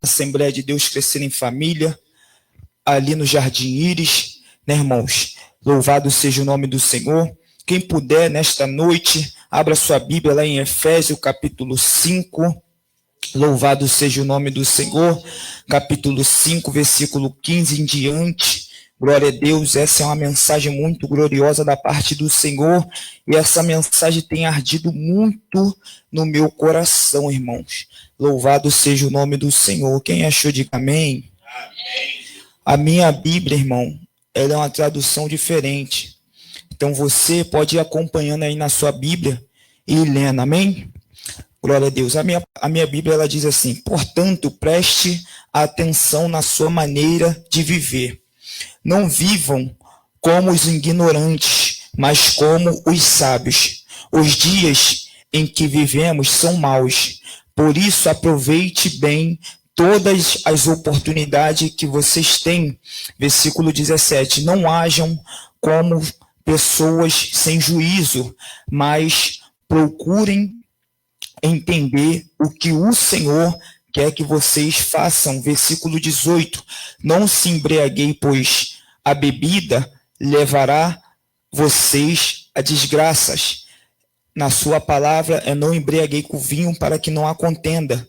Assembleia de Deus Crescendo em Família, ali no Jardim Íris, né, irmãos? Louvado seja o nome do Senhor. Quem puder, nesta noite, abra sua Bíblia lá em Efésios, capítulo 5. Louvado seja o nome do Senhor. Capítulo 5, versículo 15 em diante. Glória a Deus, essa é uma mensagem muito gloriosa da parte do Senhor. E essa mensagem tem ardido muito no meu coração, irmãos. Louvado seja o nome do Senhor. Quem achou, diga amém. Amém. A minha Bíblia, irmão, ela é uma tradução diferente. Então você pode ir acompanhando aí na sua Bíblia e ir lendo, amém? Glória a Deus. A minha Bíblia, ela diz assim: portanto, preste atenção na sua maneira de viver. Não vivam como os ignorantes, mas como os sábios. Os dias em que vivemos são maus. Por isso, aproveite bem todas as oportunidades que vocês têm. Versículo 17. Não hajam como pessoas sem juízo, mas procurem entender o que o Senhor quer que vocês façam. Versículo 18. Não se embriaguei, pois a bebida levará vocês a desgraças. Na sua palavra é: não embriaguei com vinho para que não há contenda,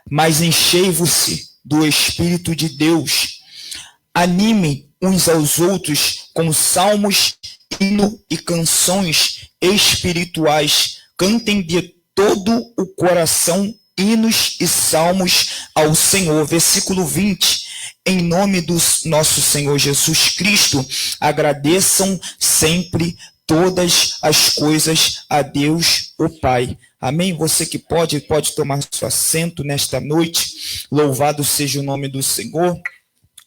mas enchei-vos do Espírito de Deus. Anime uns aos outros com salmos, hino e canções espirituais. Cantem de todo o coração hinos e salmos ao Senhor. Versículo 20. Em nome do nosso Senhor Jesus Cristo, agradeçam sempre todas as coisas a Deus, o Pai. Amém? Você que pode tomar seu assento nesta noite. Louvado seja o nome do Senhor.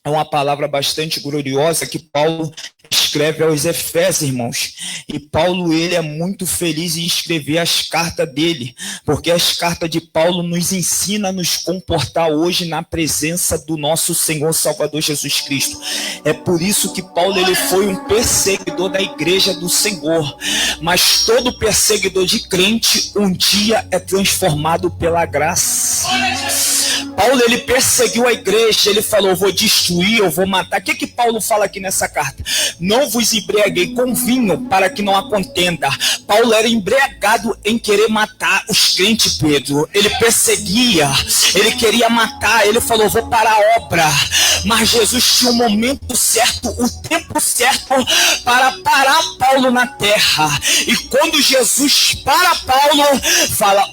É uma palavra bastante gloriosa que Paulo escreve aos Efésios, irmãos. E Paulo, ele é muito feliz em escrever as cartas dele, porque as cartas de Paulo nos ensinam a nos comportar hoje na presença do nosso Senhor Salvador Jesus Cristo. É por isso que Paulo, ele foi um perseguidor da igreja do Senhor. Mas todo perseguidor de crente um dia é transformado pela graça. Paulo, ele perseguiu a igreja, ele falou: eu vou destruir, eu vou matar. O que Paulo fala aqui nessa carta? Não vos embriaguei com vinho para que não há contenda. Paulo era embriagado em querer matar os crentes, Pedro. Ele perseguia, ele queria matar, ele falou: vou parar a obra. Mas Jesus tinha o momento certo, o tempo certo para parar Paulo na terra. E quando Jesus para Paulo, fala: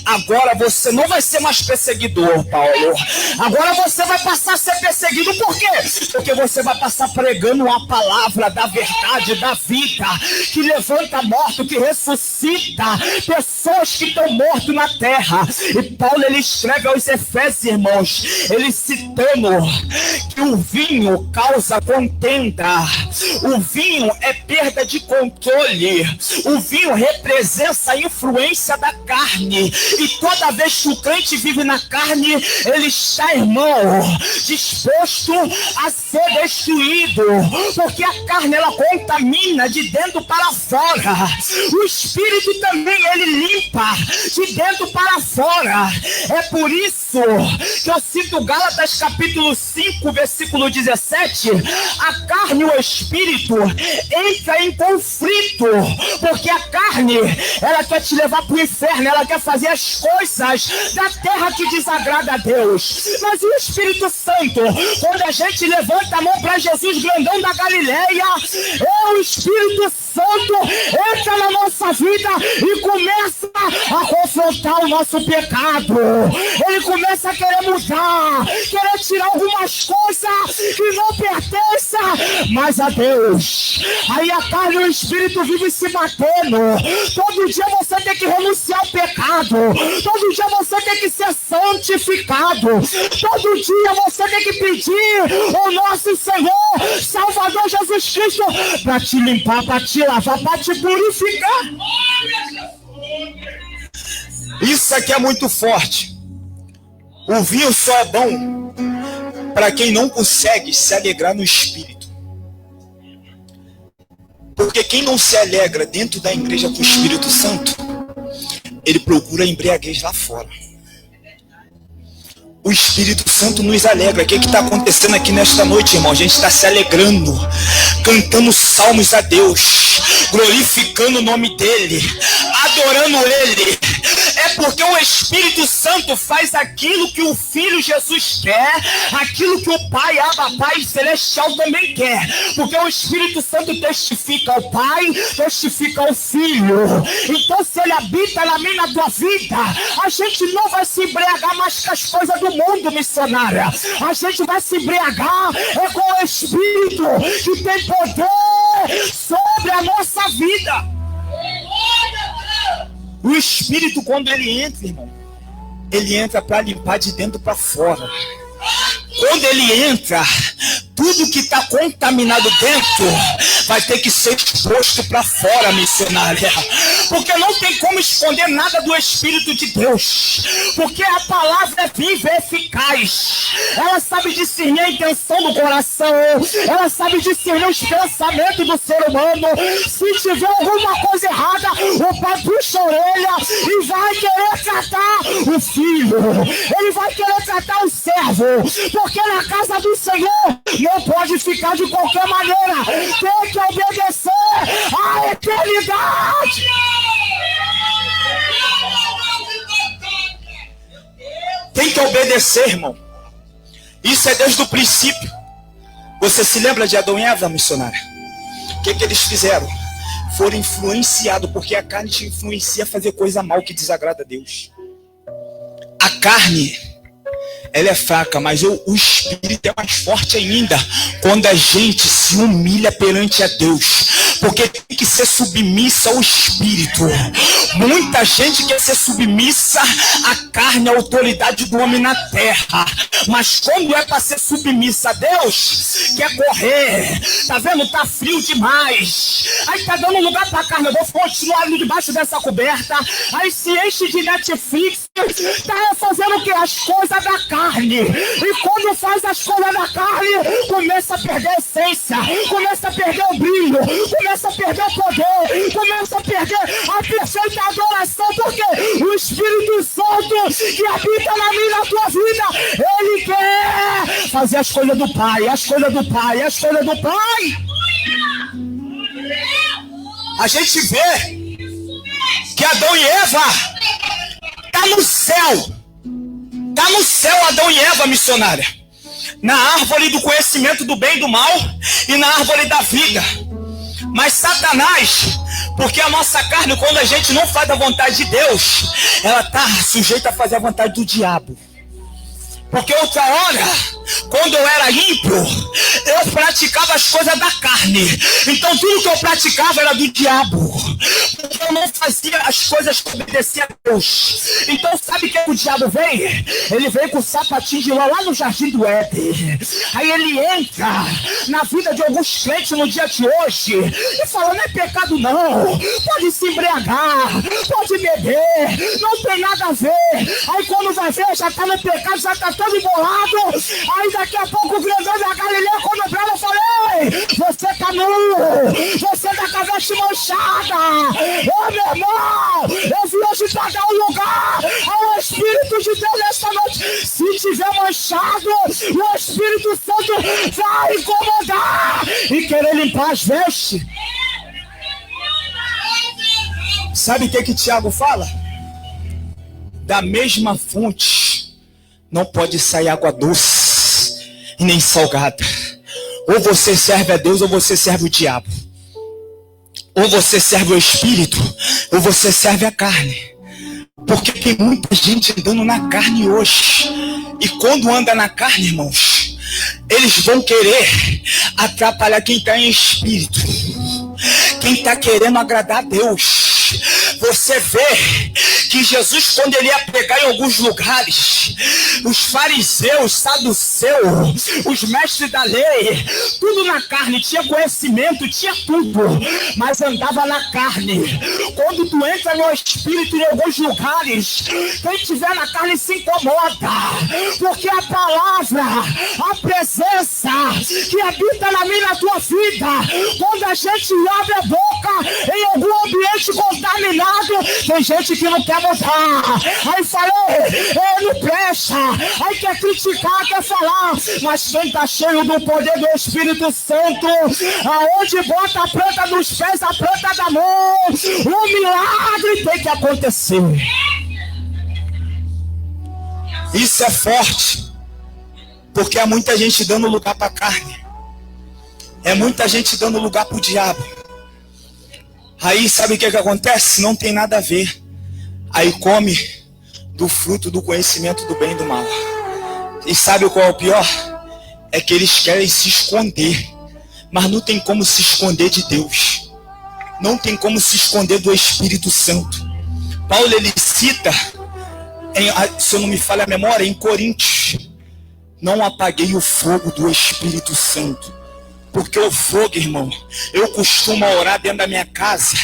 agora você não vai ser mais perseguidor, Paulo. Agora você vai passar a ser perseguido. Por quê? Porque você vai passar pregando a palavra da verdade, da vida, que levanta morto, que ressuscita pessoas que estão mortas na terra. E Paulo, ele escreve aos Efésios, irmãos, ele citando que o vinho causa contenda. O vinho é perda de controle. O vinho representa a influência da carne. E toda vez que o crente vive na carne, ele está, irmão, disposto a ser destruído. Porque a carne, ela contamina de dentro para fora. O espírito também, ele limpa de dentro para fora. É por isso que eu cito Gálatas capítulo 5, versículo 17. A carne e o espírito entram em conflito. Porque a carne, ela quer te levar para o inferno. Ela quer fazer as coisas da terra que desagrada a Deus. Mas o Espírito Santo, quando a gente levanta a mão para Jesus, grandão da Galileia, o Espírito Santo entra na nossa vida e começa a confrontar o nosso pecado. Ele começa a querer mudar, querer tirar algumas coisas que não pertencem mais a Deus. Aí a carne e o espírito vivem se batendo. Todo dia você tem que renunciar ao pecado. Todo dia você tem que ser santificado. Todo dia você tem que pedir ao nosso Senhor Salvador Jesus Cristo para te limpar, para te lavar, para te purificar. Isso aqui é muito forte. O vinho só é bom para quem não consegue se alegrar no espírito. Porque quem não se alegra dentro da igreja com o Espírito Santo, ele procura embriaguez lá fora. O Espírito Santo nos alegra. O que está acontecendo aqui nesta noite, irmão? A gente está se alegrando, cantando salmos a Deus, glorificando o nome dEle, adorando Ele. É porque o Espírito Santo faz aquilo que o Filho Jesus quer, aquilo que o Pai, Abba, Pai Celestial também quer. Porque o Espírito Santo testifica ao Pai, testifica ao Filho. Então, se Ele habita na minha, na tua vida, a gente não vai se embriagar mais com as coisas do mundo, missionária. A gente vai se embriagar com o Espírito que tem poder sobre a nossa vida. O Espírito, quando ele entra, irmão, ele entra para limpar de dentro para fora. Quando ele entra, tudo que está contaminado dentro vai ter que ser exposto para fora, missionária. Porque não tem como esconder nada do Espírito de Deus. Porque a palavra é viva e eficaz. Ela sabe discernir a intenção do coração. Ela sabe discernir os pensamentos do ser humano. Se tiver alguma coisa errada, o pai puxa a orelha e vai querer tratar o filho. Ele vai querer tratar o servo. Porque na casa do Senhor não pode ficar de qualquer maneira. Tem que obedecer à eternidade. Tem que obedecer, irmão. Isso é desde o princípio. Você se lembra de Adão e Eva, missionária? O que eles fizeram? Foram influenciados, porque a carne te influencia a fazer coisa mal que desagrada a Deus. A carne, ela é fraca, mas o Espírito é mais forte ainda quando a gente se humilha perante a Deus. Porque tem que ser submissa ao Espírito. Muita gente quer ser submissa à carne, à autoridade do homem na terra. Mas quando é para ser submissa a Deus, quer correr. Tá vendo? Tá frio demais. Aí tá dando lugar pra carne. Eu vou continuar ali debaixo dessa coberta. Aí se enche de Netflix. Tá fazendo o que? As coisas da carne. E quando faz as coisas da carne, começa a perder a essência. Começa a perder o brilho. Começa a perder o poder, começa a perder a perfeita adoração, porque o Espírito Santo que habita na minha e na tua vida, ele quer fazer as coisas do Pai, as coisas do Pai, as coisas do Pai. A gente vê que Adão e Eva tá no céu. Tá no céu Adão e Eva, missionária. Na árvore do conhecimento do bem e do mal e na árvore da vida. Mas Satanás, porque a nossa carne, quando a gente não faz a vontade de Deus, ela está sujeita a fazer a vontade do diabo. Porque outra hora, quando eu era ímpio, eu praticava as coisas da carne. Então tudo que eu praticava era do diabo. Porque eu não fazia as coisas que obedecia a Deus. Então sabe que o diabo vem? Ele vem com o sapatinho de lã lá no jardim do Éden. Aí ele entra na vida de alguns crentes no dia de hoje e fala, não é pecado não. Pode se embriagar, pode beber, não tem nada a ver. Aí quando vai ver, já está no pecado, já está todo embolado. Aí daqui a pouco o grandão da Galileia, quando brava, eu falei, você tá nu, você tá com a veste manchada. Ô meu irmão, eu vim hoje para dar um lugar ao Espírito de Deus nesta noite. Se tiver manchado, o Espírito Santo vai incomodar e querer limpar as vestes. Sabe o que Tiago fala? Da mesma fonte não pode sair água doce e nem salgada. Ou você serve a Deus ou você serve o diabo. Ou você serve o Espírito ou você serve a carne. Porque tem muita gente andando na carne hoje. E quando anda na carne, irmãos, eles vão querer atrapalhar quem está em espírito. Quem está querendo agradar a Deus. Você vê que Jesus, quando ele ia pregar em alguns lugares, os fariseus, saduceus, fariseu, os mestres da lei, tudo na carne, tinha conhecimento, tinha tudo, mas andava na carne. Quando tu entra no espírito em alguns lugares, quem tiver na carne se incomoda, porque a palavra, a presença que habita na minha e na tua vida, quando a gente abre a boca em algum ambiente contaminado, tem gente que não quer mudar, aí fala, não presta, aí quer criticar, quer falar, mas quem está cheio do poder do Espírito Santo, aonde bota a planta dos pés, a planta da mão, o milagre tem que acontecer. Isso é forte, porque há muita gente dando lugar para a carne, é muita gente dando lugar para o diabo. Aí sabe o que acontece? Não tem nada a ver. Aí come do fruto do conhecimento do bem e do mal. E sabe qual é o pior? É que eles querem se esconder, mas não tem como se esconder de Deus, não tem como se esconder do Espírito Santo. Paulo, ele cita, se eu não me falha a memória, em Coríntios: não apaguei o fogo do Espírito Santo. Porque o fogo, irmão, eu costumo orar dentro da minha casa,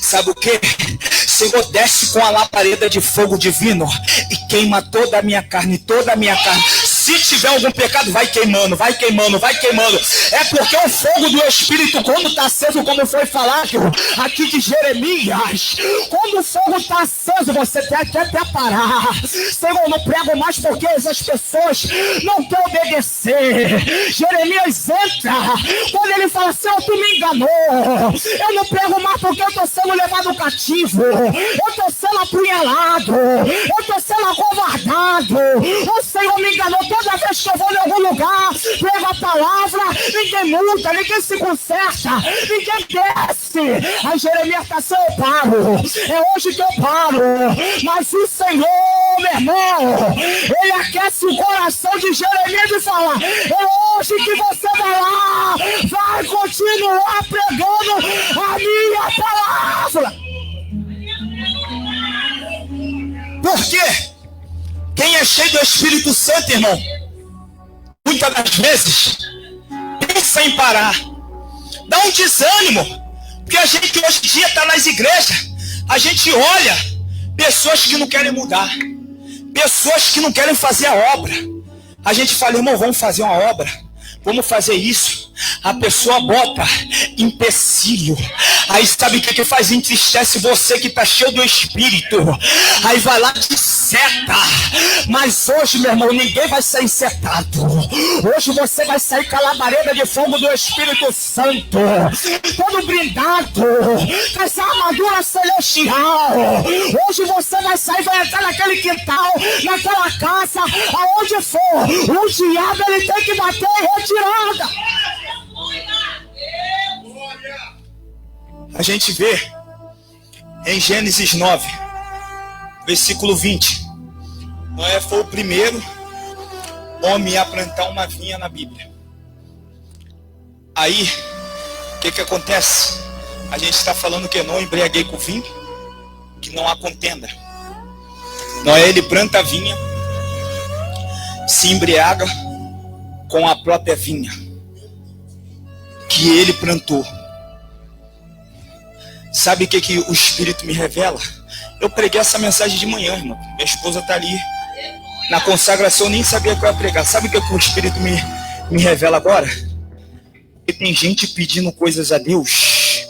sabe o que? Senhor, desce com a labareda de fogo divino e queima toda a minha carne, Se tiver algum pecado, vai queimando, vai queimando, vai queimando. É porque o fogo do Espírito, quando está aceso, como foi falado aqui de Jeremias, quando o fogo está aceso, você tem que até parar. Senhor, não prego mais porque as pessoas não querem obedecer. Jeremias entra, quando ele fala, Senhor, tu me enganou. Eu não prego mais porque eu estou sendo levado cativo. Eu estou sendo apunhalado. Eu estou sendo acovardado. O Senhor me enganou. Toda vez que eu vou em algum lugar, prego a palavra, ninguém muda, ninguém se conserta, ninguém desce. Aí Jeremias está assim, eu paro. É hoje que eu paro. Mas o Senhor, meu irmão, ele aquece o coração de Jeremias e fala, é hoje que você vai continuar pregando a minha palavra. Por quê? Quem é cheio do Espírito Santo, irmão, muitas das vezes pensa em parar, dá um desânimo, porque a gente hoje em dia está nas igrejas, a gente olha pessoas que não querem mudar, pessoas que não querem fazer a obra. A gente fala, irmão, vamos fazer uma obra, vamos fazer isso. A pessoa bota empecilho. Aí sabe o que faz? Entristece você que está cheio do Espírito. Aí vai lá de seta. Mas hoje, meu irmão, ninguém vai sair setado. Hoje você vai sair com a labareda de fogo do Espírito Santo, todo brindado, com essa armadura celestial. Hoje você vai sair, vai entrar naquele quintal, naquela casa, aonde for. O diabo, ele tem que bater em retirada. A gente vê em Gênesis 9, versículo 20. Noé foi o primeiro homem a plantar uma vinha na Bíblia. Aí, o que acontece? A gente está falando que não embriaguei com vinho, que não há contenda. Noé, ele planta a vinha, se embriaga com a própria vinha que ele plantou. Sabe o que o Espírito me revela? Eu preguei essa mensagem de manhã, irmão. Minha esposa está ali na consagração, eu nem sabia que eu ia pregar. Sabe o que o Espírito me revela agora? Que tem gente pedindo coisas a Deus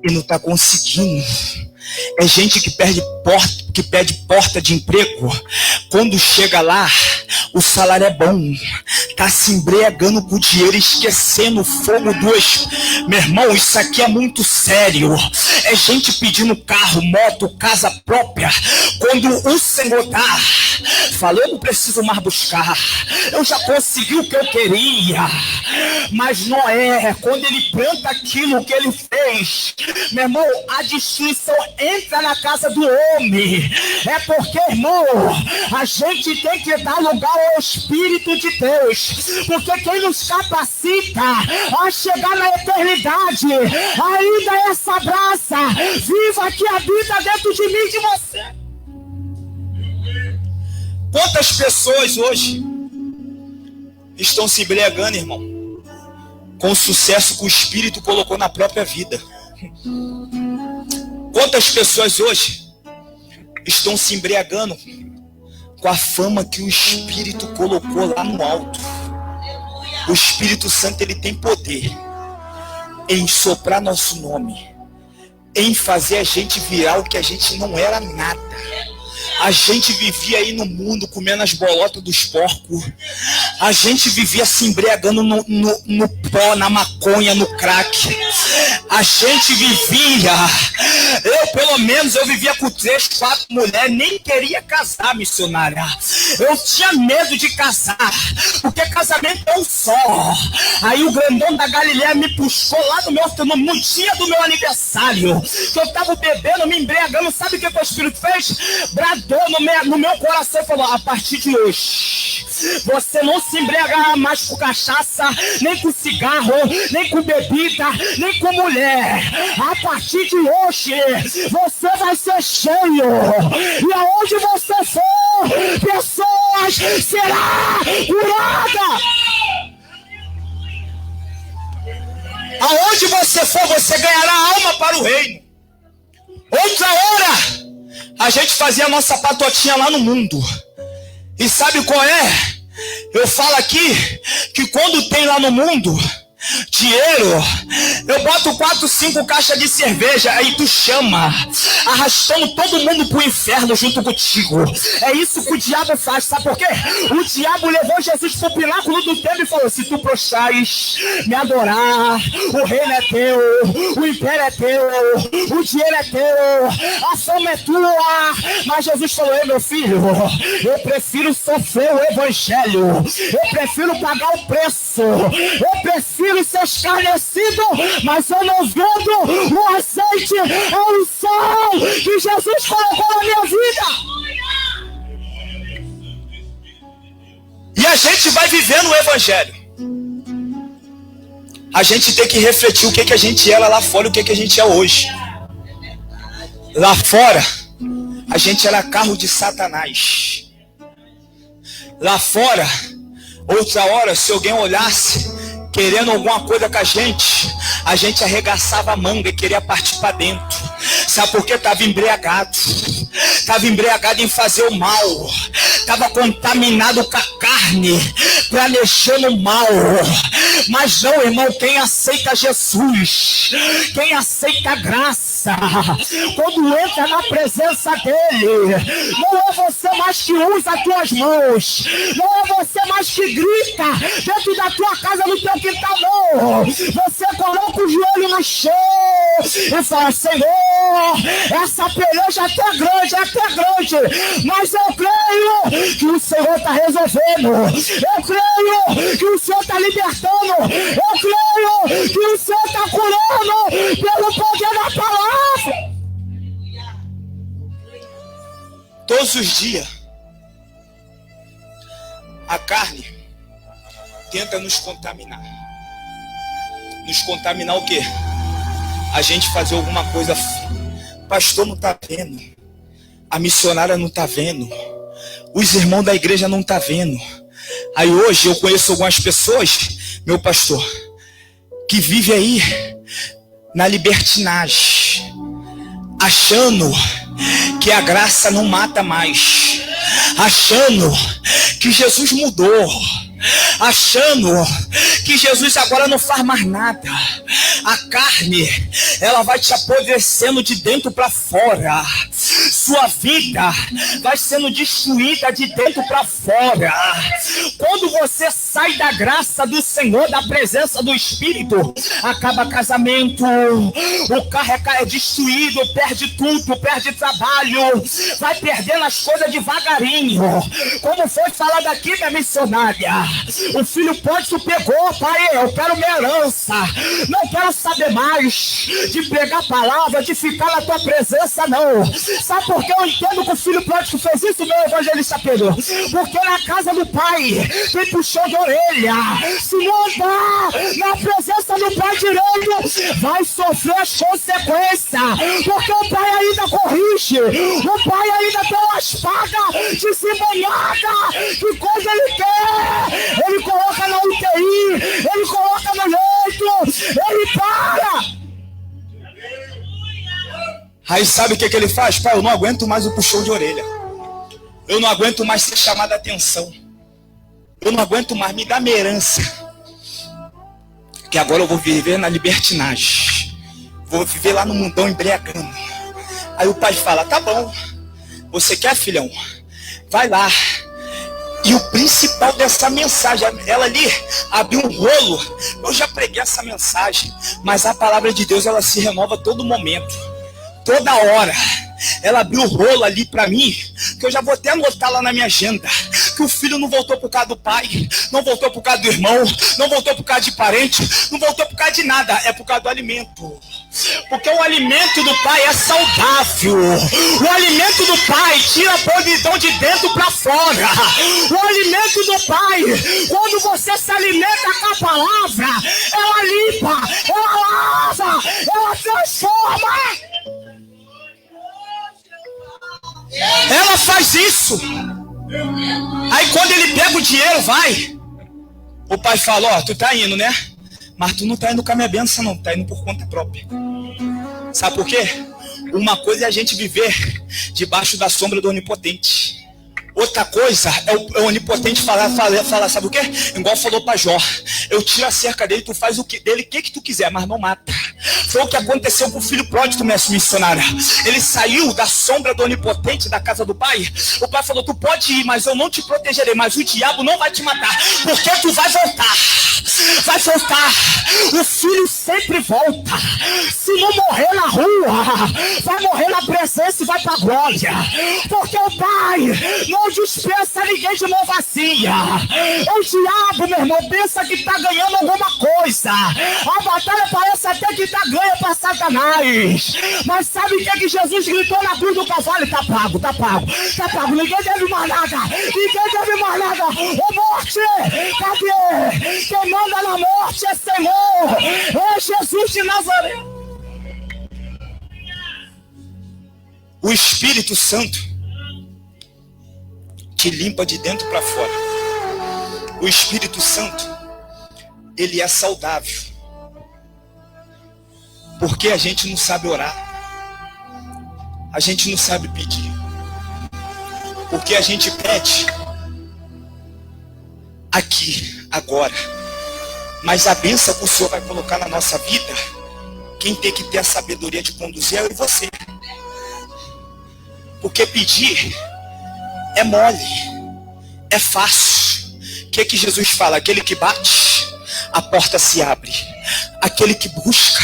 e não está conseguindo. É gente que pede porta de emprego. Quando chega lá, o salário é bom. Tá se embriagando com o dinheiro, esquecendo o fogo do Espírito. Meu irmão, isso aqui é muito sério. É gente pedindo carro, moto, casa própria. Quando o Senhor dá, fala, eu não preciso mais buscar. Eu já consegui o que eu queria. Mas Noé, quando ele planta aquilo que ele fez, meu irmão, a destruição entra na casa do homem. É porque, irmão, a gente tem que dar lugar ao Espírito de Deus. Porque quem nos capacita a chegar na eternidade ainda é essa brasa viva que habita dentro de mim e de você. Quantas pessoas hoje estão se embriagando, irmão, com o sucesso que o Espírito colocou na própria vida. Quantas pessoas hoje estão se embriagando com a fama que o Espírito colocou lá no alto? O Espírito Santo, ele tem poder em soprar nosso nome, em fazer a gente virar o que a gente não era nada. A gente vivia aí no mundo comendo as bolotas dos porcos. A gente vivia se embriagando no pó, na maconha, no crack. A gente vivia, pelo menos eu vivia com 3, 4 mulheres, nem queria casar, missionária. Eu tinha medo de casar, porque casamento é um só. Aí o grandão da Galileia me puxou lá no dia do meu aniversário, que eu tava bebendo, me embriagando. Sabe o que o Espírito fez? Bradou no meu coração e falou: a partir de hoje, você não se embriagará mais com cachaça, nem com cigarro, nem com bebida, nem com mulher. A partir de hoje, você vai ser cheio. E aonde você for, pessoas serão curadas. Aonde você for, você ganhará alma para o reino. Outra hora, a gente fazia a nossa patotinha lá no mundo. E sabe qual é? Eu falo aqui que quando tem lá no mundo dinheiro, eu boto 4, 5 caixas de cerveja, aí tu chama, arrastando todo mundo pro inferno junto contigo. É isso que o diabo faz, sabe por quê? O diabo levou Jesus pro pináculo do templo e falou: se tu prostrares, me adorar, o reino é teu, o império é teu, o dinheiro é teu, a fama é tua. Mas Jesus falou: ei, meu filho, eu prefiro sofrer o evangelho, eu prefiro pagar o preço, eu prefiro ser escarnecido, mas eu não vendo o azeite, é o sol que Jesus colocou na minha vida. E a gente vai vivendo o evangelho. A gente tem que refletir o que a gente era lá fora e o que a gente é hoje. Lá fora, a gente era carro de Satanás. Lá fora, outra hora, se alguém olhasse querendo alguma coisa com a gente arregaçava a manga e queria partir para dentro. Sabe por quê? Estava embriagado. Estava embriagado em fazer o mal. Estava contaminado com a carne, planejando o mal. Mas não, irmão, quem aceita Jesus, quem aceita a graça, quando entra na presença dele, não é você mais que usa as tuas mãos, não é você mais que grita dentro da tua casa, no teu quintal, não. Você coloca o joelho no chão e fala: Senhor, essa peleja é até grande, mas eu creio que o Senhor está resolvendo, eu creio que o Senhor está libertando, eu creio que o Senhor está curando pelo poder da palavra. Todos os dias a carne tenta nos contaminar. Nos contaminar o quê? A gente fazer alguma coisa. Pastor não está vendo, a missionária não está vendo, os irmãos da igreja não estão vendo. Aí hoje eu conheço algumas pessoas, meu pastor, que vive aí na libertinagem, achando que a graça não mata mais, achando que Jesus mudou, achando que Jesus agora não faz mais nada. A carne, ela vai te apodrecendo de dentro para fora. Sua vida vai sendo destruída de dentro para fora. Quando você sai da graça do Senhor, da presença do Espírito, acaba casamento, o carro é destruído, perde tudo, perde trabalho, vai perdendo as coisas devagarinho. Como foi falado aqui, minha missionária, o filho pródigo pegou: pai, eu quero minha herança, não quero saber mais de pregar a palavra, de ficar na tua presença, não. Sabe porque eu entendo que o filho pródigo fez isso, meu evangelista Pedro. Porque na casa do pai tem puxão de orelha. Se não andar na presença do pai direito, vai sofrer as consequências. Porque o pai ainda corrige, o pai ainda tem uma espada desembanhada, que quando ele quer, ele coloca na UTI, ele coloca no leito, ele para. Aí sabe o que ele faz? Pai, eu não aguento mais o puxão de orelha. Eu não aguento mais ser chamado a atenção. Eu não aguento mais, me dá minha herança. Que agora eu vou viver na libertinagem. Vou viver lá no mundão embriagando. Aí o pai fala, tá bom. Você quer, filhão? Vai lá. E o principal dessa mensagem, ela ali abriu um rolo. Eu já preguei essa mensagem, mas a palavra de Deus, ela se renova a todo momento. Toda hora, ela abriu o rolo ali para mim, que eu já vou até anotar lá na minha agenda, que o filho não voltou por causa do pai, não voltou por causa do irmão, não voltou por causa de parente, não voltou por causa de nada, é por causa do alimento. Porque o alimento do pai é saudável. O alimento do pai tira a podridão de dentro para fora. O alimento do pai, quando você se alimenta com a palavra, ela limpa, ela lava, ela transforma. Ela faz isso. Aí quando ele pega o dinheiro, vai. O pai fala, ó, tu tá indo, né? Mas tu não tá indo com a minha bênção, não. Tá indo por conta própria. Sabe por quê? Uma coisa é a gente viver debaixo da sombra do Onipotente. Outra coisa é o Onipotente falar, sabe o quê? Igual falou pra Jó. Eu tiro a cerca dele, tu faz o que dele, o que tu quiser, mas não mata. Foi o que aconteceu com o filho pródigo, mestre missionário. Ele saiu da sombra do Onipotente, da casa do pai. O pai falou, tu pode ir, mas eu não te protegerei. Mas o diabo não vai te matar, porque tu vai voltar. Vai voltar. O filho sempre volta. Se não morrer na rua, vai morrer na presença e vai pra glória. Porque o pai não dispensa ninguém de mão vazia. O diabo, meu irmão, pensa que tá ganhando alguma coisa. A batalha parece até que tá ganha pra Satanás. Mas sabe o que Jesus gritou na cruz do cavalo? Tá pago, tá pago, tá pago. Ninguém deve mais nada. Ninguém deve mais nada. Ô morte, cadê? Quem manda na morte é Senhor. É Jesus de Nazaré. O Espírito Santo te limpa de dentro para fora. O Espírito Santo, ele é saudável. Porque a gente não sabe orar. A gente não sabe pedir. Porque a gente pede aqui, agora. Mas a bênção que o Senhor vai colocar na nossa vida, quem tem que ter a sabedoria de conduzir é eu e você. Porque pedir é mole, é fácil. O que Jesus fala? Aquele que bate, a porta se abre. Aquele que busca,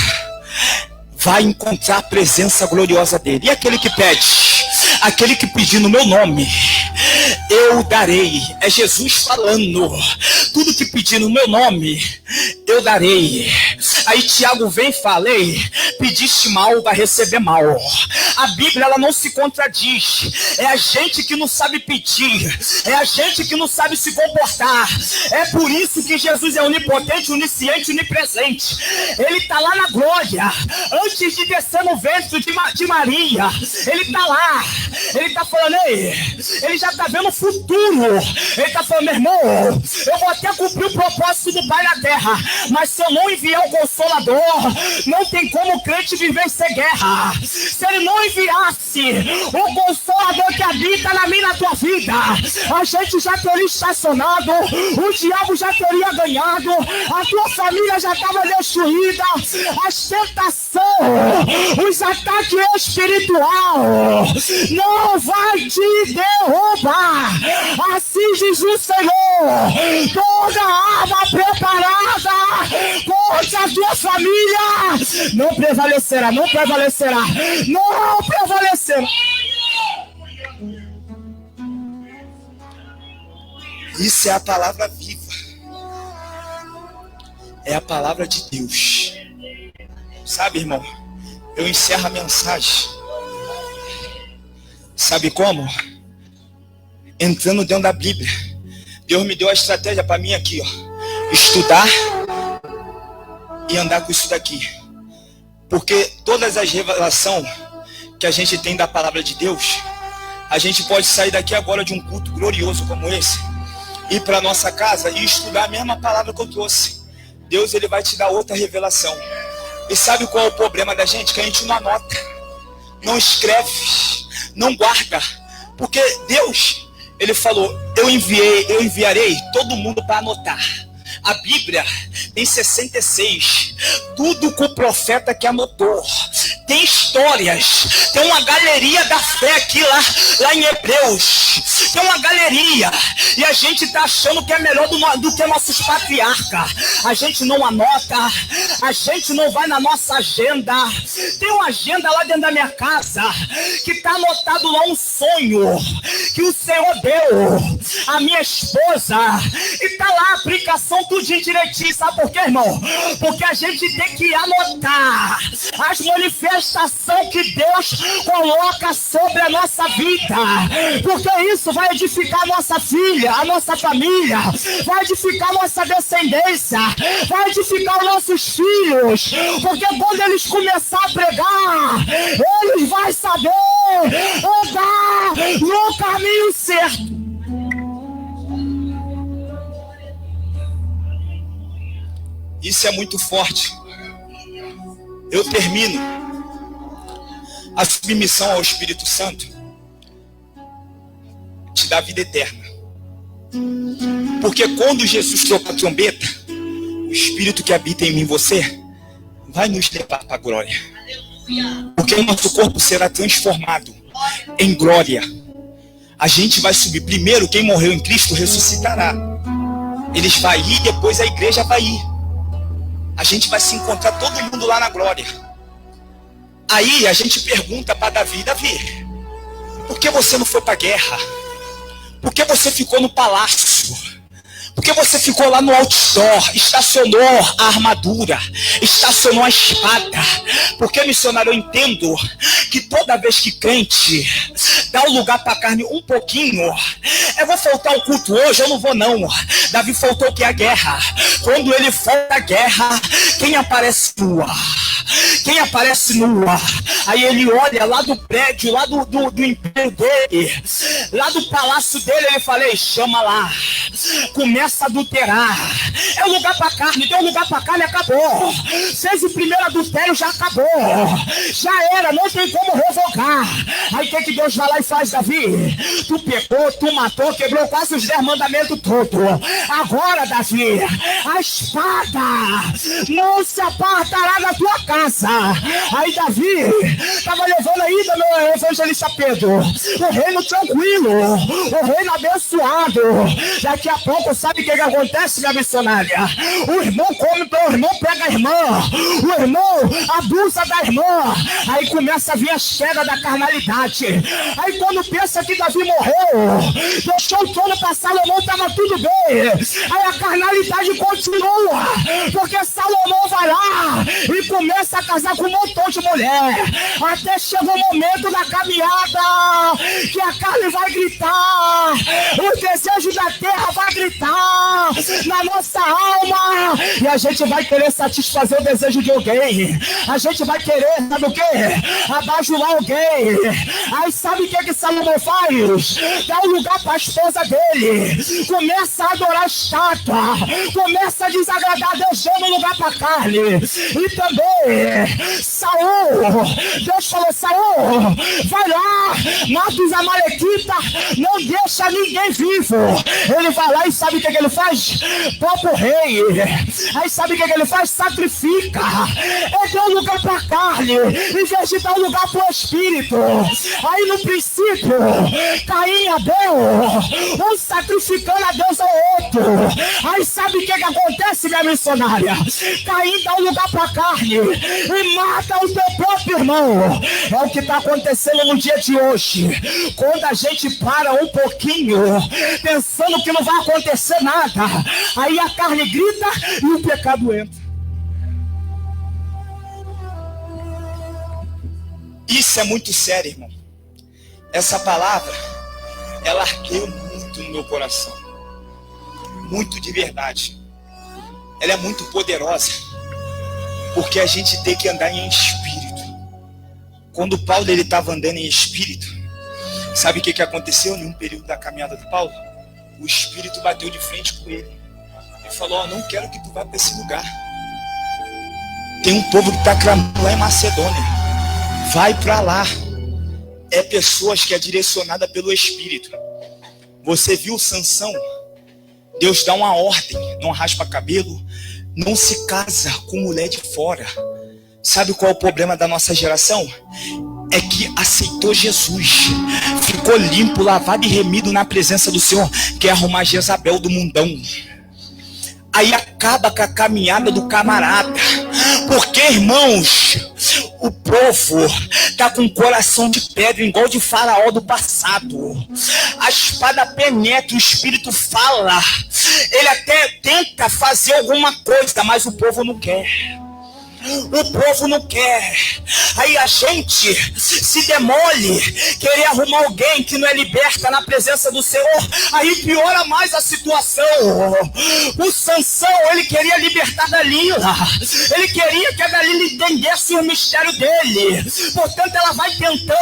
vai encontrar a presença gloriosa dele. E aquele que pede? Aquele que pedir no meu nome, eu darei. É Jesus falando. Tudo que pedir no meu nome, eu darei. Aí Tiago vem e fala, ei, pediste mal, vai receber mal. A Bíblia, ela não se contradiz. É a gente que não sabe pedir. É a gente que não sabe se comportar. É por isso que Jesus é onipotente, onisciente, onipresente. Ele está lá na glória. Antes de descer no ventre de Maria, ele está lá. Ele está falando, ei, ele já está vendo o futuro. Ele está falando, meu irmão, eu vou até cumprir o propósito do Pai na terra, mas se eu não enviar o Consolador, não tem como o crente viver sem guerra. Se ele não enviasse o Consolador que habita na minha e na tua vida, a gente já teria estacionado, o diabo já teria ganhado, a tua família já estava destruída, as tentações, os ataques espirituais não vai te derrubar. Assim diz o Senhor, toda arma preparada contra a tua família não prevalecerá, não prevalecerá, não prevalecerá. Isso é a palavra viva. É a palavra de Deus. Sabe, irmão, eu encerro a mensagem Sabe como? Entrando dentro da Bíblia. Deus me deu a estratégia para mim aqui, ó. Estudar e andar com isso daqui. Porque todas as revelações que a gente tem da palavra de Deus, a gente pode sair daqui agora de um culto glorioso como esse, ir para nossa casa e estudar a mesma palavra que eu trouxe. Deus, ele vai te dar outra revelação. E sabe qual é o problema da gente? Que a gente não anota, não escreve, não guarda. Porque Deus, ele falou, eu enviarei todo mundo para anotar. A Bíblia tem 66, tudo com o profeta que anotou. Tem histórias, tem uma galeria da fé aqui lá em Hebreus. Tem uma galeria, e a gente está achando que é melhor do que nossos patriarcas. A gente não anota, a gente não vai na nossa agenda. Tem uma agenda lá dentro da minha casa, que está anotado lá um sonho que o Senhor deu à minha esposa, e está lá a aplicação tudo direitinho. Sabe por quê, irmão? Porque a gente tem que anotar as manifestações que Deus coloca sobre a nossa vida, porque isso vai edificar a nossa filha, a nossa família, vai edificar a nossa descendência, vai edificar os nossos filhos, porque quando eles começarem a pregar, eles vão saber andar no caminho certo. Isso é muito forte. Eu termino. A submissão ao Espírito Santo te dá vida eterna. Porque quando Jesus toca a trombeta, o Espírito que habita em mim e você vai nos levar para a glória. Porque o nosso corpo será transformado em glória. A gente vai subir. Primeiro, quem morreu em Cristo ressuscitará. Eles vão ir, depois a igreja vai ir. A gente vai se encontrar todo mundo lá na glória. Aí a gente pergunta para Davi: Davi, por que você não foi para a guerra? Por que você ficou no palácio? Por que você ficou lá no outdoor? Estacionou a armadura, estacionou a espada. Porque, missionário, eu entendo que toda vez que crente dá o lugar para a carne um pouquinho, eu vou faltar o culto hoje, eu não vou não. Davi faltou que a guerra. Quando ele falta a guerra, quem aparece nua? Quem aparece nua? Aí ele olha lá do prédio, lá do império dele, lá do palácio dele, ele fala: ei, chama lá, começa a adulterar. É o lugar para carne, deu lugar para carne, acabou. Fez o primeiro adultério, já acabou, já era, não tem como revogar. Aí o que Deus vai lá e faz, Davi? Tu pecou, tu matou, quebrou quase os 10 mandamentos todos. Agora, Davi, a espada não se apartará da tua casa. Aí Davi estava levando ainda, meu evangelista Pedro, o reino tranquilo, o reino abençoado. Daqui a pouco, sabe o que acontece, minha missionária? O irmão come, o irmão pega a irmã, o irmão abusa da irmã. Aí começa a vir as quedas da carnalidade. Aí quando pensa que Davi morreu, deixou o trono para Salomão, estava tudo bem. Aí a carnalidade continua, porque Salomão vai lá e começa a casar com um montão de mulher. Até chega o momento da caminhada que a carne vai gritar, o desejo da terra vai gritar na nossa alma, e a gente vai querer satisfazer o desejo de alguém. A gente vai querer, sabe o quê? Abajular alguém. Aí sabe o que Salomão faz? Dá um lugar para a esposa dele, começa a adorar a estátua, começa a desagradar a Deus, dando lugar para a carne. E também Saul, Deus falou: Saul, vai lá, mata os amalequitas, não deixa ninguém vivo. Ele vai lá e sabe o que ele faz? Próprio rei. Aí sabe o que ele faz? Sacrifica. Ele deu lugar para a carne em vez de dar lugar para o espírito. Aí no princípio, Caim e Abel, um sacrificando a Deus ao outro. Aí sabe o que acontece, minha missionária? Caim dá lugar para a carne e mata o teu próprio irmão. É o que está acontecendo no dia de hoje. Quando a gente para um pouquinho, pensando que não vai acontecer nada, aí a carne grita e o pecado entra. Isso é muito sério, irmão. essa palavra, ela arqueia muito no meu coração. Muito de verdade. Ela é muito poderosa. Porque a gente tem que andar em espírito. Quando Paulo estava andando em espírito, sabe o que aconteceu em um período da caminhada do Paulo? O espírito bateu de frente com ele. Ele falou, não quero que tu vá para esse lugar. Tem um povo que está clamando lá em Macedônia. Vai para lá. É pessoas que é direcionada pelo espírito. Você viu Sansão? Deus dá uma ordem. Não raspa cabelo. Não se casa com mulher de fora. Sabe qual é o problema da nossa geração? É que aceitou Jesus, ficou limpo, lavado e remido na presença do Senhor, quer arrumar Jezabel do mundão. Aí acaba com a caminhada do camarada. Porque, irmãos, o povo está com o coração de pedra, igual de Faraó do passado. A espada penetra, o Espírito fala. Ele até tenta fazer alguma coisa, mas o povo não quer. O povo não quer. Aí a gente se demole, querer arrumar alguém que não é liberta na presença do Senhor. Aí piora mais a situação. O Sansão, ele queria libertar Dalila. Ele queria que a Dalila entendesse o mistério dele. Portanto, ela vai tentando.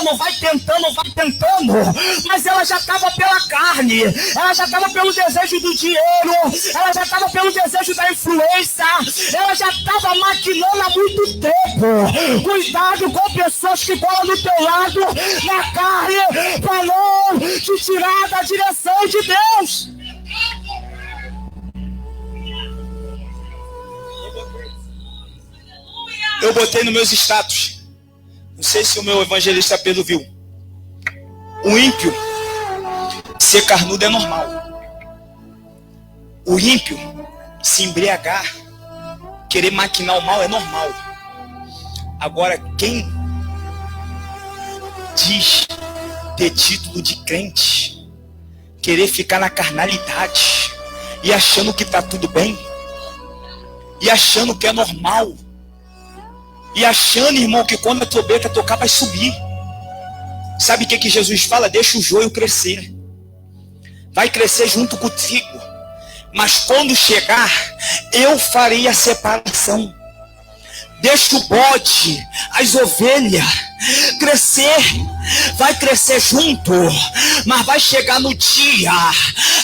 Mas ela já estava pela carne. Ela já estava pelo desejo do dinheiro. Ela já estava pelo desejo da influência. Ela já estava maquinando há muito tempo. Cuidado com pessoas que colam do teu lado na carne para não te tirar da direção de Deus. Eu botei nos meus status. Não sei se o meu evangelista Pedro viu. O ímpio ser carnudo é normal. O ímpio se embriagar, querer maquinar o mal é normal. Agora, quem diz ter título de crente, querer ficar na carnalidade e achando que está tudo bem, e achando que é normal, e achando, irmão, que quando a trombeta tocar vai subir. Sabe o que Jesus fala? Deixa o joio crescer. Vai crescer junto com o trigo. Mas quando chegar, eu farei a separação. Deixa o bode, as ovelhas crescer. Vai crescer junto, mas vai chegar no dia,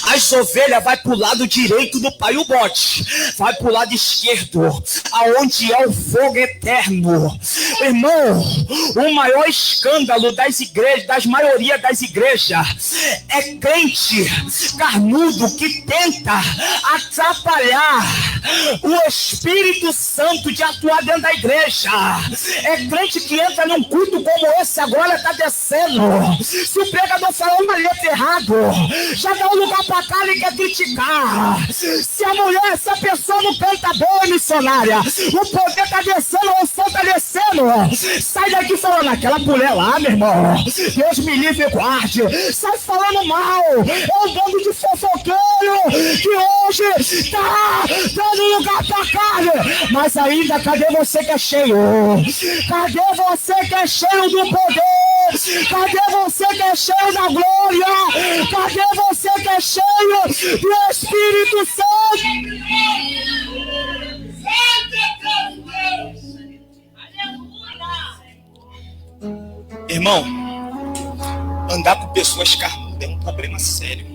as ovelhas vai para o lado direito do pai, o bode vai para o lado esquerdo, aonde é o fogo eterno. Irmão, o maior escândalo das igrejas, das maioria das igrejas, é crente carnudo que tenta atrapalhar o Espírito Santo de atuar dentro da igreja. É crente que entra num culto como esse agora, está descendo. Se o pregador falar uma letra errado, já dá um lugar para cá e quer criticar. Se a mulher, se a pessoa não canta bem, missionária, o poder está descendo, a unção está descendo. Sai daqui falando, aquela mulher lá, meu irmão, Deus me livre e guarde. Sai falando mal. É um bando de fofoqueiro que hoje está dando lugar para carne. Mas ainda, cadê você que é cheio? Cadê você que é cheio do poder? Cadê você que é cheio da glória? Cadê você que é cheio do Espírito Santo? Irmão, andar com pessoas carnudas é um problema sério.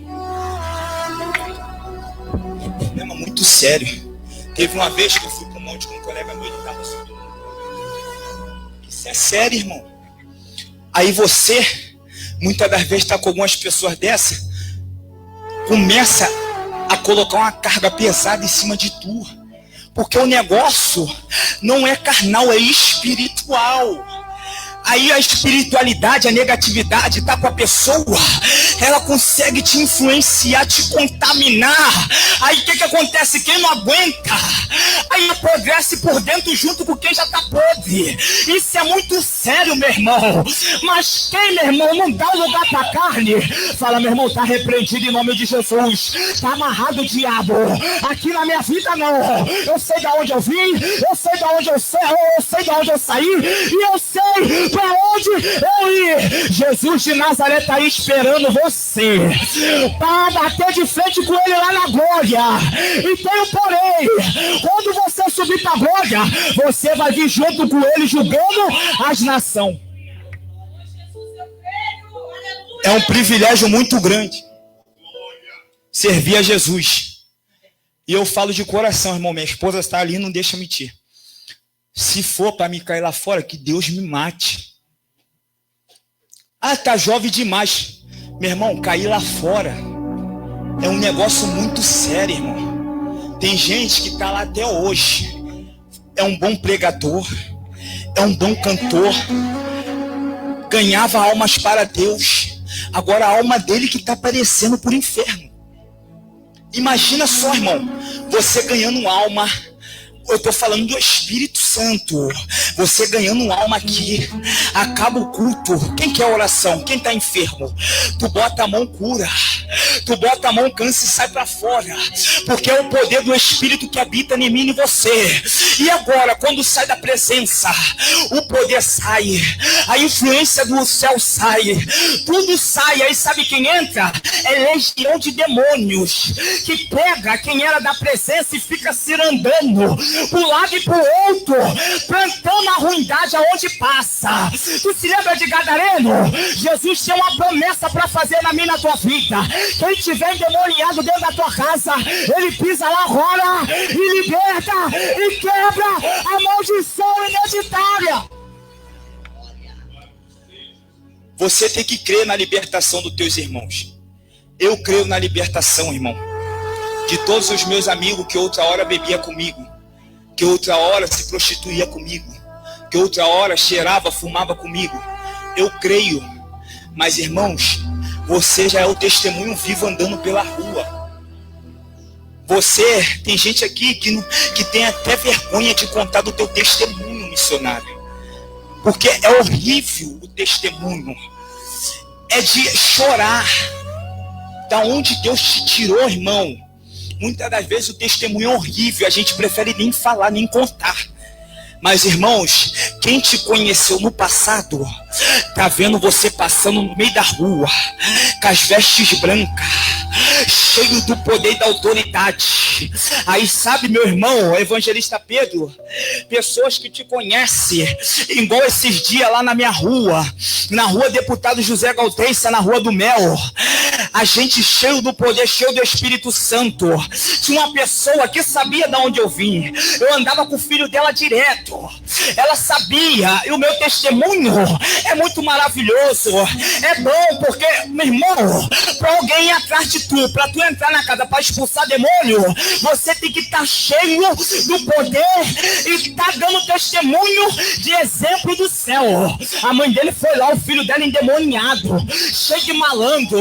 É um problema muito sério. Teve uma vez que eu fui para um monte com um colega meu, ele estava subindo. Isso é sério, irmão. Aí você, muitas das vezes, está com algumas pessoas dessas, começa a colocar uma carga pesada em cima de tu. Porque o negócio não é carnal, é espiritual. Aí a espiritualidade, a negatividade está com a pessoa, ela consegue te influenciar, te contaminar. Aí o que acontece? Quem não aguenta, aí apodrece por dentro junto com quem já está podre. Isso é muito sério, meu irmão. Mas quem, meu irmão, não dá lugar para a carne, fala, meu irmão, está repreendido em nome de Jesus. Está amarrado o diabo. Aqui na minha vida não. Eu sei de onde eu vim, eu sei de onde eu sei de onde eu saí, e eu sei para onde eu ir. Jesus de Nazaré está aí esperando você para bater de frente com ele lá na glória. E tem um porém: quando você subir para a glória, você vai vir junto com ele julgando as nações. É um privilégio muito grande servir a Jesus. E eu falo de coração, irmão. Minha esposa está ali, não deixa mentir. Se for para me cair lá fora, que Deus me mate. Ah, tá jovem demais. Meu irmão, cair lá fora é um negócio muito sério, irmão. Tem gente que está lá até hoje. É um bom pregador, é um bom cantor, ganhava almas para Deus. Agora a alma dele que está perecendo por inferno. Imagina só, irmão, você ganhando alma. Eu estou falando do Espírito Santo. Você ganhando alma aqui. Acaba o culto. Quem quer oração? Quem está enfermo? Tu bota a mão, cura. Tu bota a mão, câncer e sai para fora. Porque é o poder do Espírito que habita em mim e em você. E agora, quando sai da presença, o poder sai. A influência do céu sai. Tudo sai. Aí sabe quem entra? É legião de demônios. Que pega quem era da presença e fica cirandando pro lado e pro outro, plantando a ruindade aonde passa. Tu se lembra de Gadareno? Jesus tem uma promessa para fazer na minha e na tua vida. Quem tiver endemoniado dentro da tua casa, ele pisa lá agora e liberta e quebra a maldição hereditária. Você tem que crer na libertação dos teus irmãos. Eu creio na libertação, irmão, de todos os meus amigos que outra hora bebia comigo, que outra hora se prostituía comigo, que outra hora cheirava, fumava comigo. Eu creio. Mas, irmãos, você já é o testemunho vivo andando pela rua. Você, tem gente aqui que tem até vergonha de contar do teu testemunho, missionário. Porque é horrível o testemunho. É de chorar. Da onde Deus te tirou, irmão. Muitas das vezes o testemunho é horrível, a gente prefere nem falar, nem contar. Mas, irmãos, quem te conheceu no passado, tá vendo você passando no meio da rua, com as vestes brancas, cheio do poder e da autoridade. Aí sabe, meu irmão, o evangelista Pedro, pessoas que te conhecem, igual esses dias lá na minha rua, na rua Deputado José Galtença, na Rua do Mel, a gente cheio do poder, cheio do Espírito Santo. Tinha uma pessoa que sabia de onde eu vim. Eu andava com o filho dela direto. Ela sabia. E o meu testemunho é muito maravilhoso. É bom porque, meu irmão, para alguém ir atrás de tu, para tu entrar na casa para expulsar demônio, você tem que estar cheio do poder e estar dando testemunho de exemplo do céu. A mãe dele foi lá, o filho dela endemoniado, cheio de malandro.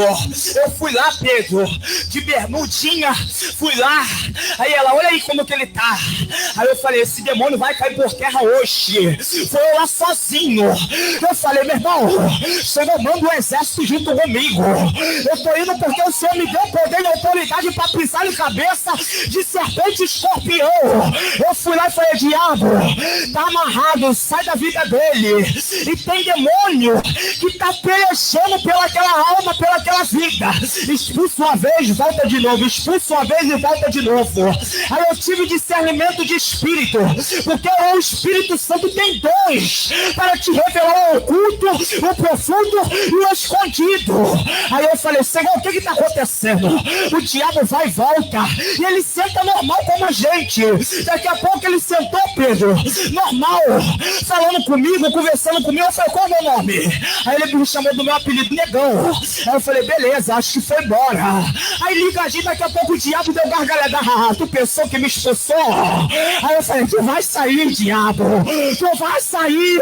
Eu fui lá, Pedro, de bermudinha, fui lá. Aí ela, olha aí como que ele tá. Aí eu falei, esse demônio vai cair por terra hoje. Foi eu lá sozinho. Eu falei, meu irmão, o Senhor manda um exército junto comigo. Eu tô indo porque o Senhor me deu poder e autoridade para pisar em cabeça de serpente e escorpião. Eu fui lá e falei, diabo, tá amarrado, sai da vida dele. E tem demônio que tá perecendo pelaquela alma, pelaquela vida. Expulsa uma vez, volta de novo. Expulsa uma vez e volta de novo. Aí eu tive discernimento de espírito, porque o Espírito Santo tem dons para te revelar o oculto, o profundo e o escondido. Aí eu falei, Senhor, o que está acontecendo? O diabo vai e volta, e ele senta normal como a gente. Daqui a pouco ele sentou, Pedro, normal, falando comigo, conversando comigo. Eu falei, qual é o meu nome? Aí ele me chamou do meu apelido, Negão. Aí eu falei, beleza, acho que foi embora. Aí ligadinho, daqui a pouco o diabo deu gargalhada. Tu pensou que me expulsou? Aí eu falei, tu vai sair, diabo, tu vai sair,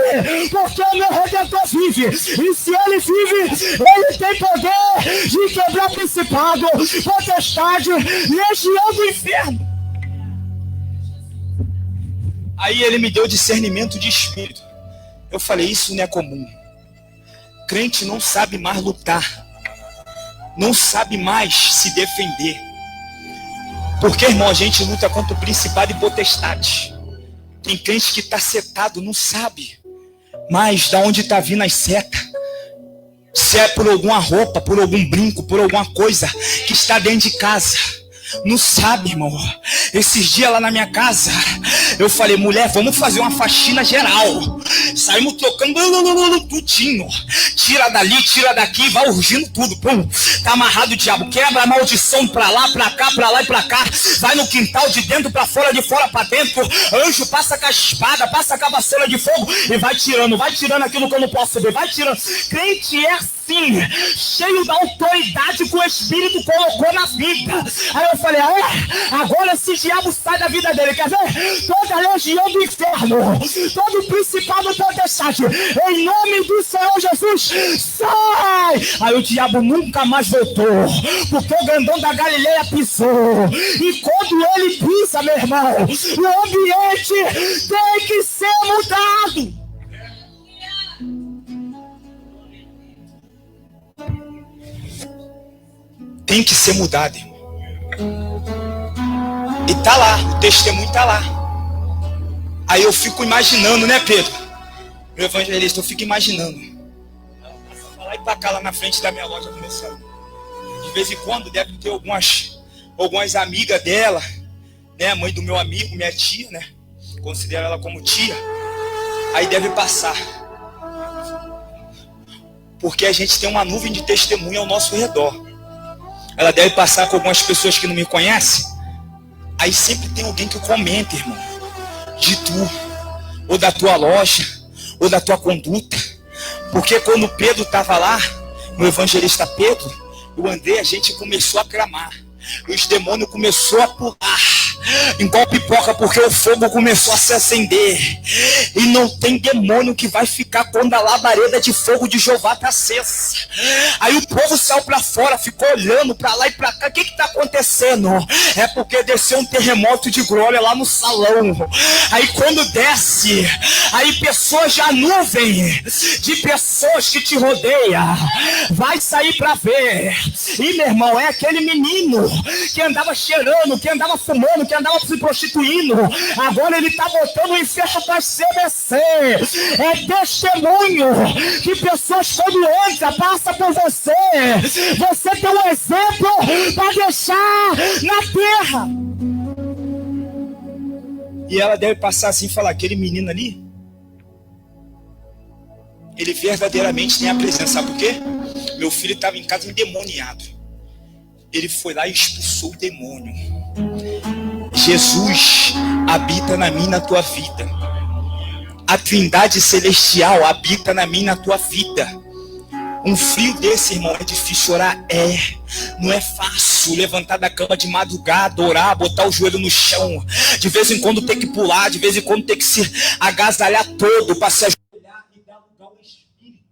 porque o meu Redentor vive, e se ele vive, ele tem poder de quebrar principado, potestade, legião do inferno. Aí ele me deu discernimento de espírito. Eu falei, isso não é comum. Crente não sabe mais lutar, não sabe mais se defender. Porque, irmão, a gente luta contra o principado e potestade. Tem crente que está setado, não sabe. Mas da onde está vindo as setas? Se é por alguma roupa, por algum brinco, por alguma coisa que está dentro de casa. Não sabe, irmão. Esses dias lá na minha casa, eu falei, mulher, vamos fazer uma faxina geral. Saímos trocando tudinho. Tira dali, tira daqui, vai urgindo tudo. Pum. Tá amarrado o diabo. Quebra a maldição pra lá, pra cá, pra lá e pra cá. Vai no quintal, de dentro pra fora, de fora pra dentro. Anjo passa com a espada, passa com a vassoura de fogo e vai tirando aquilo que eu não posso ver. Vai tirando. Crente é assim, cheio da autoridade que o Espírito colocou na vida. Aí eu falei, agora esse diabo sai da vida dele. Quer ver? Toda a legião do inferno, todo o principado potestade, em nome do Senhor Jesus, sai! Aí o diabo nunca mais voltou, porque o grandão da Galileia pisou. E quando ele pisa, meu irmão, o ambiente tem que ser mudado. Tem que ser mudado, irmão. E tá lá, o testemunho tá lá. Aí eu fico imaginando, né, Pedro? Meu evangelista, eu fico imaginando. Ela passa pra lá e pra cá, lá na frente da minha loja começando. De vez em quando deve ter algumas amigas dela, né? Mãe do meu amigo, minha tia, né? Considero ela como tia. Aí deve passar. Porque a gente tem uma nuvem de testemunha ao nosso redor. Ela deve passar com algumas pessoas que não me conhecem. Aí sempre tem alguém que comenta, irmão, de tu, ou da tua loja, ou da tua conduta. Porque quando Pedro estava lá, no evangelista Pedro, o André, a gente começou a clamar. E os demônios começaram a pular igual pipoca, porque o fogo começou a se acender. E não tem demônio que vai ficar quando a labareda de fogo de Jeová está acesa. Aí o povo saiu para fora, ficou olhando para lá e para cá. O que está acontecendo? É porque desceu um terremoto de glória lá no salão. Aí quando desce, aí pessoas, já nuvem de pessoas que te rodeia, vai sair para ver. E meu irmão, é aquele menino que andava cheirando, que andava fumando, que andava se prostituindo. Agora ele está botando o inferno para CBC. É testemunho que pessoas, quando entra, passa por você. Você tem um exemplo para deixar na terra. E ela deve passar assim e falar, aquele menino ali, ele verdadeiramente tem a presença. Sabe por quê? Meu filho estava em casa endemoniado. Ele foi lá e expulsou o demônio. Jesus habita na minha e na tua vida. A Trindade Celestial habita na minha e na tua vida. Um frio desse, irmão, é difícil orar? Não é fácil levantar da cama de madrugada, orar, botar o joelho no chão. De vez em quando tem que pular, de vez em quando tem que se agasalhar todo para se ajoelhar e dar lugar ao Espírito.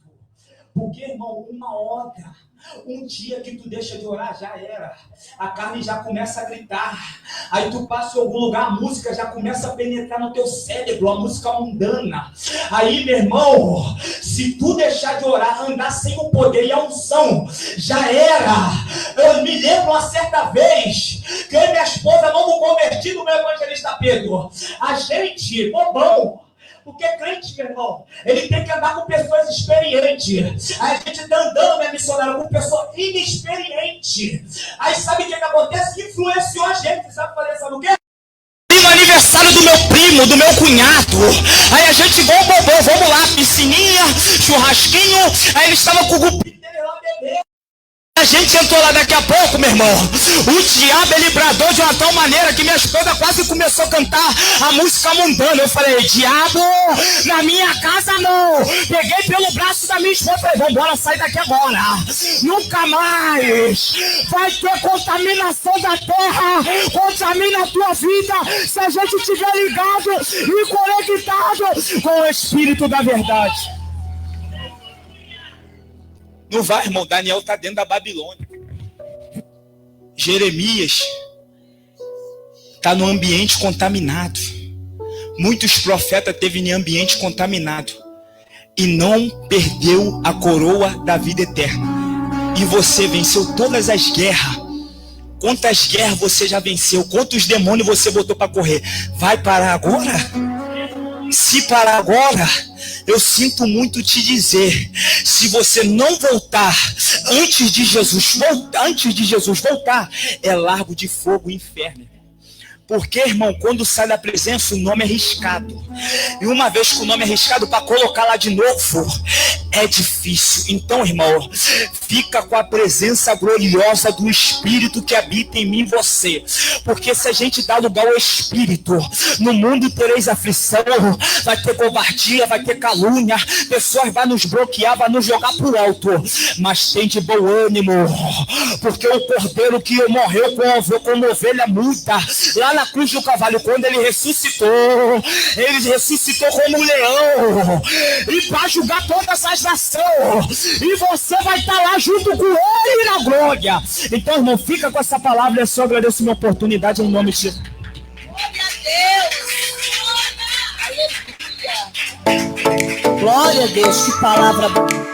Porque, irmão, uma hora, um dia que tu deixa de orar, já era. A carne já começa a gritar. Aí tu passa em algum lugar, a música já começa a penetrar no teu cérebro, a música mundana. Aí, meu irmão, se tu deixar de orar, andar sem o poder e a unção, já era. Eu me lembro uma certa vez que eu e minha esposa não me converti no meu evangelista Pedro. A gente, bobão. Porque crente, meu irmão, ele tem que andar com pessoas experientes. Aí a gente está andando, minha missionária, com pessoa inexperiente. Aí sabe o que acontece? Influenciou a gente. Sabe o quê? No aniversário do meu primo, do meu cunhado. Aí a gente, igual bobão, vamos lá, piscininha, churrasquinho. Aí ele estava com o grupo dele lá bebendo. A gente entrou lá daqui a pouco, meu irmão. O diabo, ele bradou de uma tal maneira que minha esposa quase começou a cantar a música mundana. Eu falei, diabo, na minha casa não. Peguei pelo braço da minha esposa e falei, vambora, sai daqui agora. Nunca mais vai ter contaminação da terra. Contamina a tua vida se a gente estiver ligado e conectado com o Espírito da verdade. Não vai, irmão. Daniel está dentro da Babilônia. Jeremias está no ambiente contaminado. Muitos profetas teve em ambiente contaminado e não perdeu a coroa da vida eterna. E você venceu todas as guerras. Quantas guerras você já venceu? Quantos demônios você botou para correr? Vai parar agora? Se parar agora, eu sinto muito te dizer, se você não voltar antes de Jesus voltar, é largo de fogo o inferno. Porque, irmão, quando sai da presença, o nome é arriscado. E uma vez que o nome é arriscado, para colocar lá de novo, é difícil. Então, irmão, fica com a presença gloriosa do Espírito que habita em mim e você. Porque se a gente dá lugar ao Espírito, no mundo tereis aflição, vai ter covardia, vai ter calúnia, pessoas vão nos bloquear, vão nos jogar pro alto. Mas tem de bom ânimo, porque o Cordeiro que morreu como ovelha muda, lá na cruz do Calvário, quando ele ressuscitou como um leão, e para julgar todas as nações, e você vai estar lá junto com ele na glória. Então, irmão, fica com essa palavra. Eu só agradeço a minha oportunidade em nome de Jesus. Glória a Deus, que palavra.